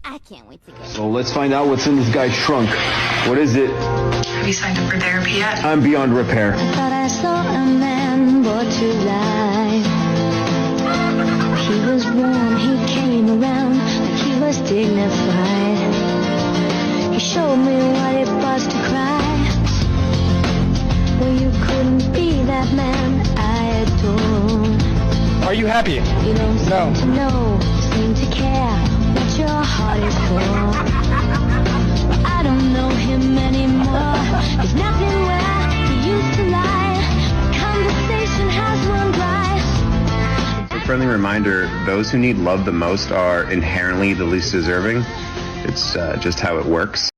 I can't wait to get So let's find out what's in this guy's trunk. What is it? Have you signed up for therapy yet? I'm beyond repair. I thought I saw a man brought to life. He was warm, he came around like he was dignified. He showed me what it was to cry. Well, you couldn't be that man I adored. Are you happy? You don't seem No. to know, seem to care what your heart is for. I don't know him anymore. There's nothing where he used to lie. Conversation has run dry. A friendly reminder, those who need love the most are inherently the least deserving. It's just how it works.